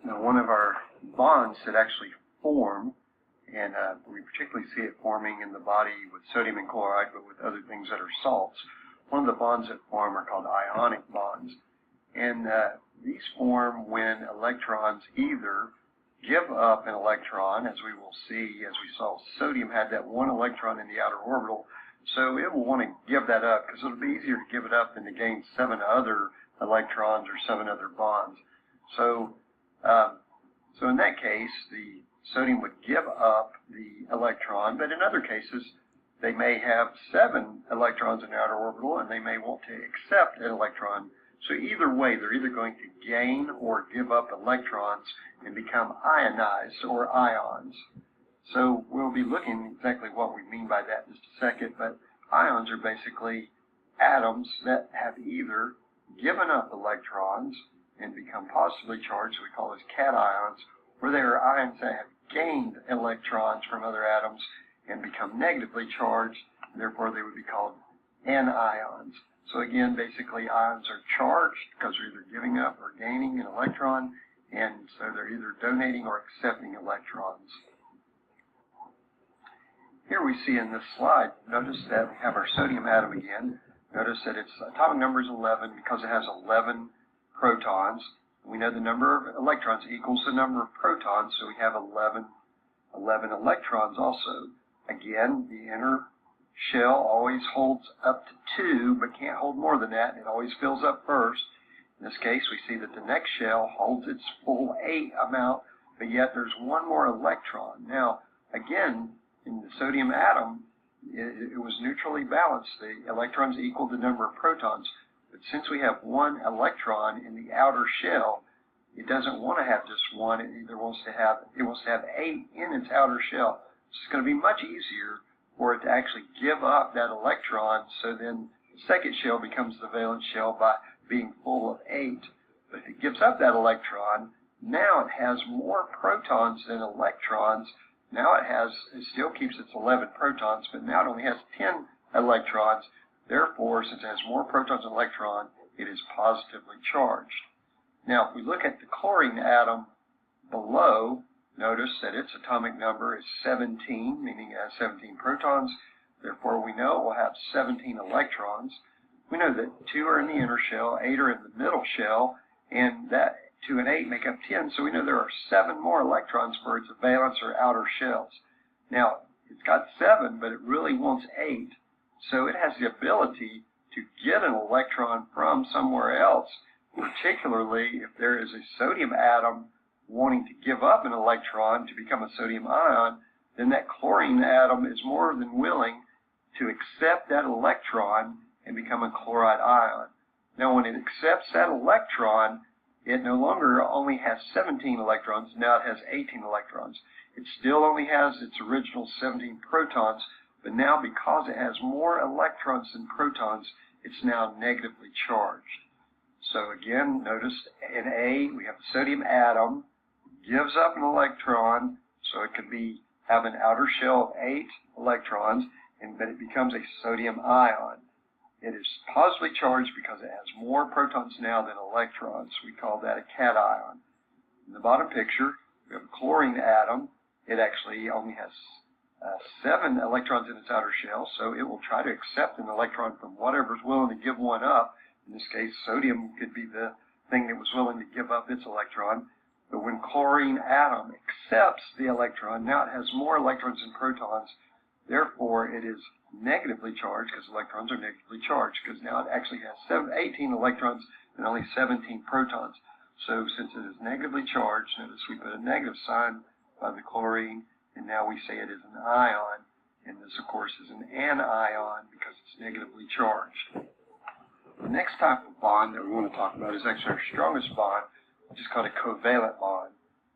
Now, one of our bonds that actually form, and we particularly see it forming in the body with sodium and chloride, but with other things that are salts, one of the bonds that form are called ionic bonds. And these form when electrons either give up an electron, as we will see, as we saw, sodium had that one electron in the outer orbital, so it will want to give that up because it'll be easier to give it up than to gain 7 other electrons or 7 other bonds. So in that case, the sodium would give up the electron, but in other cases, they may have 7 electrons in the outer orbital, and they may want to accept an electron. So either way, they're either going to gain or give up electrons and become ionized or ions. So we'll be looking exactly what we mean by that in just a second, but ions are basically atoms that have either given up electrons and become positively charged, so we call those cations, or they are ions that have gained electrons from other atoms and become negatively charged, and therefore they would be called anions. So again, basically ions are charged because they're either giving up or gaining an electron, and so they're either donating or accepting electrons. Here we see in this slide, notice that we have our sodium atom again. Notice that its atomic number is 11 because it has 11 protons. We know the number of electrons equals the number of protons, so we have 11 electrons also. Again, the inner shell always holds up to 2, but can't hold more than that. It always fills up first. In this case, we see that the next shell holds its full 8 amount, but yet there's one more electron. Now, again, in the sodium atom, it was neutrally balanced. The electrons equaled the number of protons. But since we have one electron in the outer shell, it doesn't want to have just one. It wants to have 8 in its outer shell. So it's going to be much easier for it to actually give up that electron, so then the second shell becomes the valence shell by being full of 8. But if it gives up that electron, now it has more protons than electrons. Now it still keeps its 11 protons, but now it only has 10 electrons. Therefore, since it has more protons than electrons, it is positively charged. Now, if we look at the chlorine atom below, notice that its atomic number is 17, meaning it has 17 protons. Therefore, we know it will have 17 electrons. We know that 2 are in the inner shell, 8 are in the middle shell, and that 2 and 8 make up 10, so we know there are 7 more electrons for its valence or outer shells. Now, it's got 7, but it really wants 8, so it has the ability to get an electron from somewhere else, particularly if there is a sodium atom wanting to give up an electron to become a sodium ion, then that chlorine atom is more than willing to accept that electron and become a chloride ion. Now, when it accepts that electron, it no longer only has 17 electrons, now it has 18 electrons. It still only has its original 17 protons, but now because it has more electrons than protons, it's now negatively charged. So again, notice in A, we have the sodium atom, gives up an electron, so it could have an outer shell of 8 electrons, but it becomes a sodium ion. It is positively charged because it has more protons now than electrons. We call that a cation. In the bottom picture, we have a chlorine atom. It actually only has 7 electrons in its outer shell, so it will try to accept an electron from whatever is willing to give one up. In this case, sodium could be the thing that was willing to give up its electron. But when chlorine atom accepts the electron, now it has more electrons than protons. Therefore, it is negatively charged because electrons are negatively charged, because now it actually has 18 electrons and only 17 protons. So since it is negatively charged, notice we put a negative sign by the chlorine, and now we say it is an ion. And this, of course, is an anion because it's negatively charged. The next type of bond that we want to talk about is actually our strongest bond, which is called a covalent bond.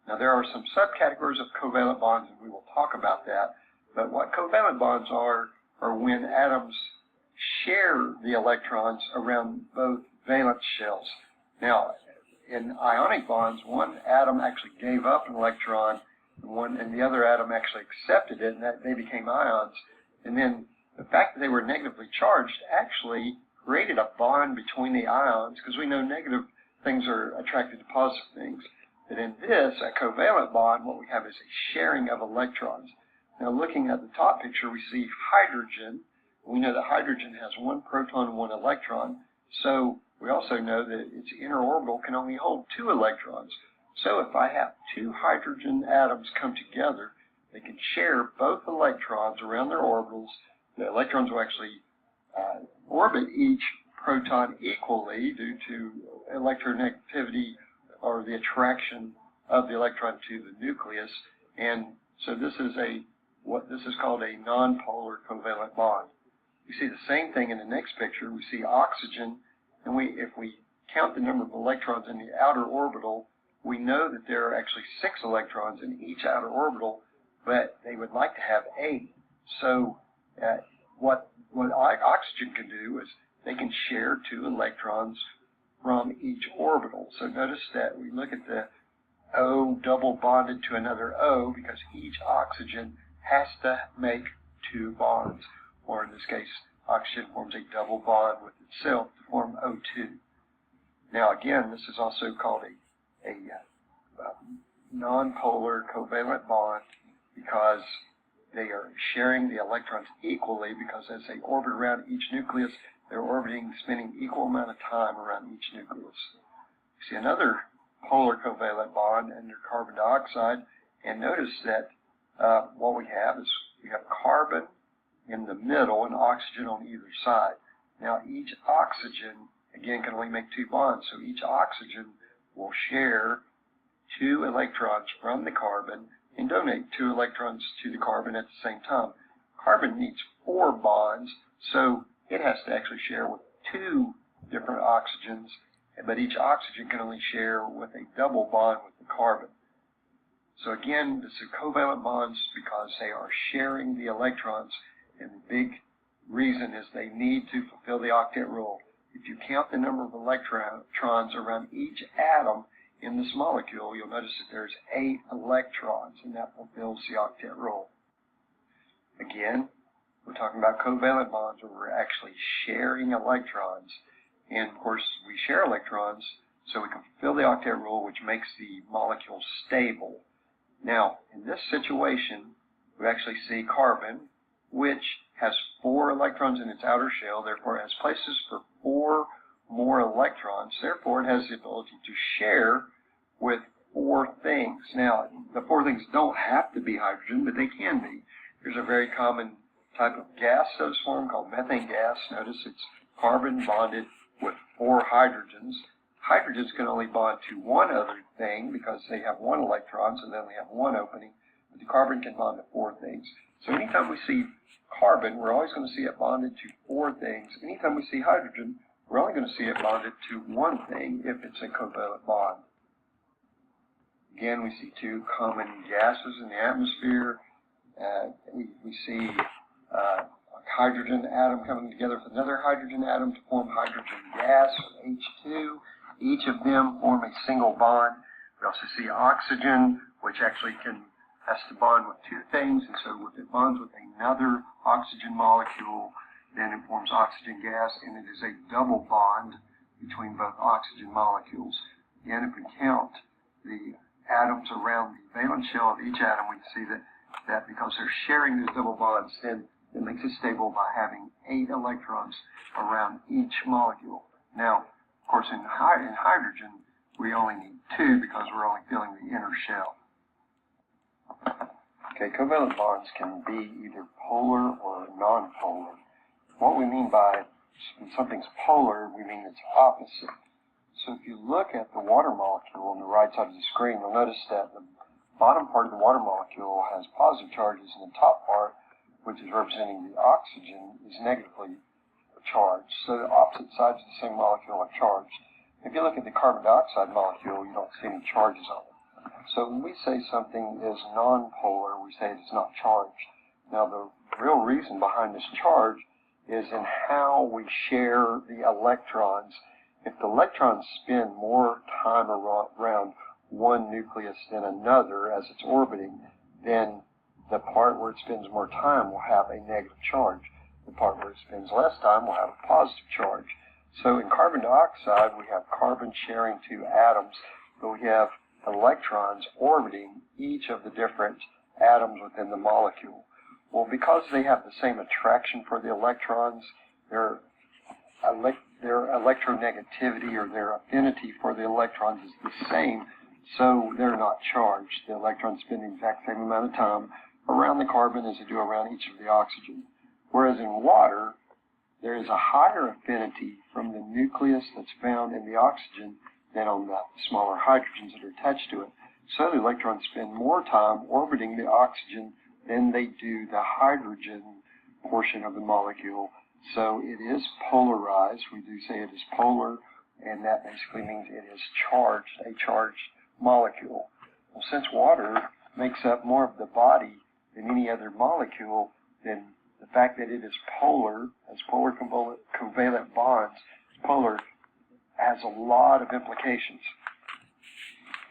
Now, there are some subcategories of covalent bonds, and we will talk about that. But what covalent bonds are when atoms share the electrons around both valence shells. Now, in ionic bonds, one atom actually gave up an electron, and the other atom actually accepted it, and that they became ions. And then the fact that they were negatively charged actually created a bond between the ions, because we know negative things are attracted to positive things. But in this, a covalent bond, what we have is a sharing of electrons. Now looking at the top picture, we see hydrogen. We know that hydrogen has one proton and one electron. So we also know that its inner orbital can only hold 2 electrons. So if I have 2 hydrogen atoms come together, they can share both electrons around their orbitals. The electrons will actually orbit each proton equally due to electronegativity or the attraction of the electron to the nucleus. And so this is what is called a nonpolar covalent bond. We see the same thing in the next picture. We see oxygen, and if we count the number of electrons in the outer orbital, we know that there are actually 6 electrons in each outer orbital, but they would like to have 8. So what oxygen can do is they can share 2 electrons from each orbital. So notice that we look at the O double bonded to another O because each oxygen has to make 2 bonds, or in this case, oxygen forms a double bond with itself to form O2. Now again, this is also called a nonpolar covalent bond because they are sharing the electrons equally, because as they orbit around each nucleus, they're spending equal amount of time around each nucleus. You see another polar covalent bond under carbon dioxide, and notice that what we have is we have carbon in the middle and oxygen on either side. Now each oxygen, again, can only make 2 bonds, so each oxygen will share 2 electrons from the carbon and donate 2 electrons to the carbon at the same time. Carbon needs 4 bonds, so it has to actually share with 2 different oxygens, but each oxygen can only share with a double bond with the carbon. So again, this is covalent bonds because they are sharing the electrons, and the big reason is they need to fulfill the octet rule. If you count the number of electrons around each atom in this molecule, you'll notice that there's 8 electrons, and that fulfills the octet rule. Again, we're talking about covalent bonds where we're actually sharing electrons. And of course, we share electrons so we can fulfill the octet rule, which makes the molecule stable. Now, in this situation, we actually see carbon, which has 4 electrons in its outer shell, therefore it has places for 4 more electrons. Therefore, it has the ability to share with 4 things. Now, the 4 things don't have to be hydrogen, but they can be. There's a very common type of gas that is formed called methane gas. Notice it's carbon bonded with 4 hydrogens. Hydrogens can only bond to one other thing because they have 1 electron, so they only have 1 opening, but the carbon can bond to 4 things. So anytime we see carbon, we're always going to see it bonded to 4 things. Anytime we see hydrogen, we're only going to see it bonded to 1 thing if it's a covalent bond. Again, we see 2 common gases in the atmosphere. We see a hydrogen atom coming together with another hydrogen atom to form hydrogen gas, or H2. Each of them form a single bond. We also see oxygen, which actually has to bond with 2 things, and so if it bonds with another oxygen molecule, then it forms oxygen gas, and it is a double bond between both oxygen molecules. Again, if we count the atoms around the valence shell of each atom, we see that because they're sharing those double bonds, then it makes it stable by having 8 electrons around each molecule. Now, of course, in hydrogen, we only need 2 because we're only filling the inner shell. Okay, covalent bonds can be either polar or non-polar. What we mean by when something's polar, we mean it's opposite. So if you look at the water molecule on the right side of the screen, you'll notice that the bottom part of the water molecule has positive charges, and the top part, which is representing the oxygen, is negatively charged. So the opposite sides of the same molecule are charged. If you look at the carbon dioxide molecule, you don't see any charges on it. So when we say something is non-polar, we say it's not charged. Now the real reason behind this charge is in how we share the electrons. If the electrons spend more time around one nucleus than another as it's orbiting, then the part where it spends more time will have a negative charge. The part where it spends less time will have a positive charge. So in carbon dioxide, we have carbon sharing 2 atoms, but we have electrons orbiting each of the different atoms within the molecule. Well, because they have the same attraction for the electrons, their electronegativity or their affinity for the electrons is the same, so they're not charged. The electrons spend the exact same amount of time around the carbon as they do around each of the oxygen. Whereas in water, there is a higher affinity from the nucleus that's found in the oxygen than on the smaller hydrogens that are attached to it. So the electrons spend more time orbiting the oxygen than they do the hydrogen portion of the molecule. So it is polarized. We do say it is polar, and that basically means it is charged, a charged molecule. Well, since water makes up more of the body than any other molecule, then the fact that it is polar, has polar covalent bonds, polar, has a lot of implications.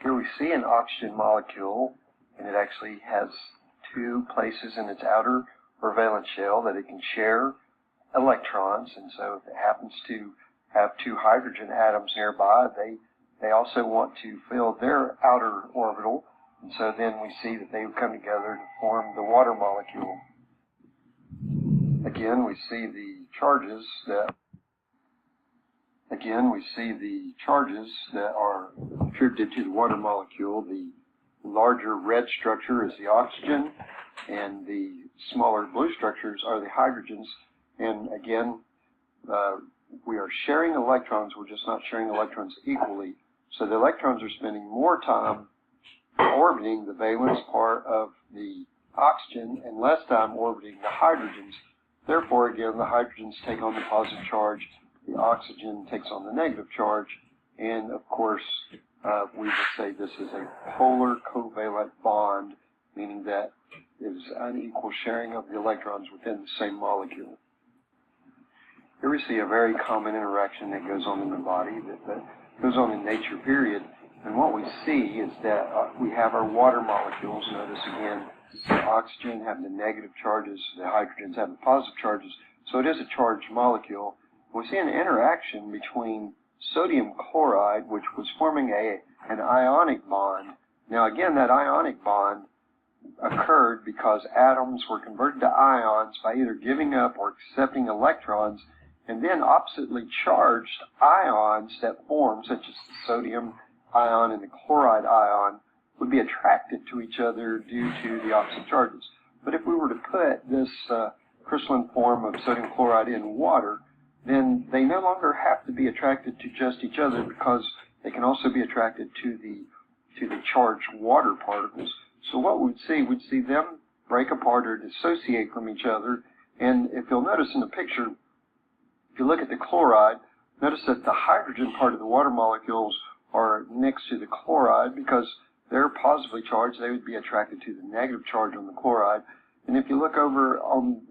Here we see an oxygen molecule, and it actually has two places in its outer or valence shell that it can share electrons, and so if it happens to have two hydrogen atoms nearby, they also want to fill their outer orbital, and so then we see that they come together to form the water molecule. Again, we see the charges that are attributed to the water molecule. The larger red structure is the oxygen, and the smaller blue structures are the hydrogens. And again, we are sharing electrons, we're just not sharing electrons equally. So the electrons are spending more time orbiting the valence part of the oxygen and less time orbiting the hydrogens. Therefore, again, the hydrogens take on the positive charge, the oxygen takes on the negative charge, and of course, we would say this is a polar covalent bond, meaning that it is unequal sharing of the electrons within the same molecule. Here we see a very common interaction that goes on in the body, that goes on in nature, period. And what we see is that we have our water molecules. Notice again, the oxygen have the negative charges, the hydrogens have the positive charges. So it is a charged molecule. We see an interaction between sodium chloride, which was forming an ionic bond. Now again, that ionic bond occurred because atoms were converted to ions by either giving up or accepting electrons, and then oppositely charged ions that form, such as the sodium ion and the chloride ion, would be attracted to each other due to the opposite charges. But if we were to put this crystalline form of sodium chloride in water, then they no longer have to be attracted to just each other, because they can also be attracted to the charged water particles. So what we'd see them break apart or dissociate from each other. And if you'll notice in the picture, if you look at the chloride, notice that the hydrogen part of the water molecules are next to the chloride because they're positively charged. They would be attracted to the negative charge on the chloride. And if you look over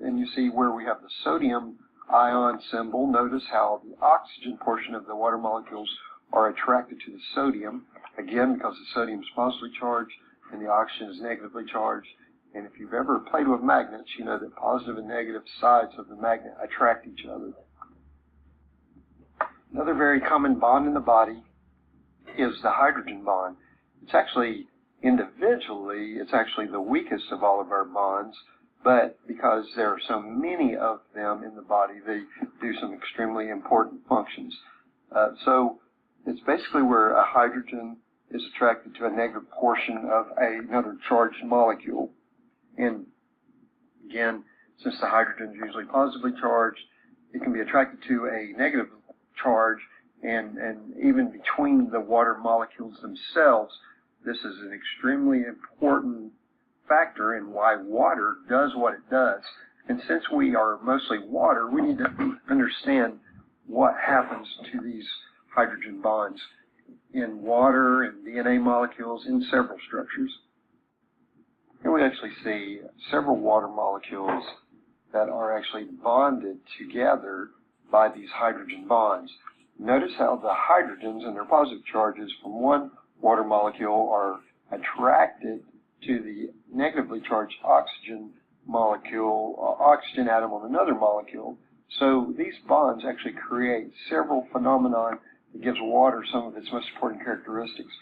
and you see where we have the sodium ion symbol, notice how the oxygen portion of the water molecules are attracted to the sodium, again because the sodium is positively charged and the oxygen is negatively charged. And if you've ever played with magnets, you know that positive and negative sides of the magnet attract each other. Another very common bond in the body is the hydrogen bond. It's actually, individually, it's actually the weakest of all of our bonds, but because there are so many of them in the body, they do some extremely important functions. So it's basically where a hydrogen is attracted to a negative portion of another charged molecule. And again, since the hydrogen is usually positively charged, it can be attracted to a negative charge, and even between the water molecules themselves, this is an extremely important factor in why water does what it does. And since we are mostly water, we need to understand what happens to these hydrogen bonds in water and DNA molecules in several structures. Here we actually see several water molecules that are actually bonded together by these hydrogen bonds. Notice how the hydrogens and their positive charges from one water molecule are attracted to the negatively charged oxygen molecule, oxygen atom on another molecule. So these bonds actually create several phenomena that gives water some of its most important characteristics.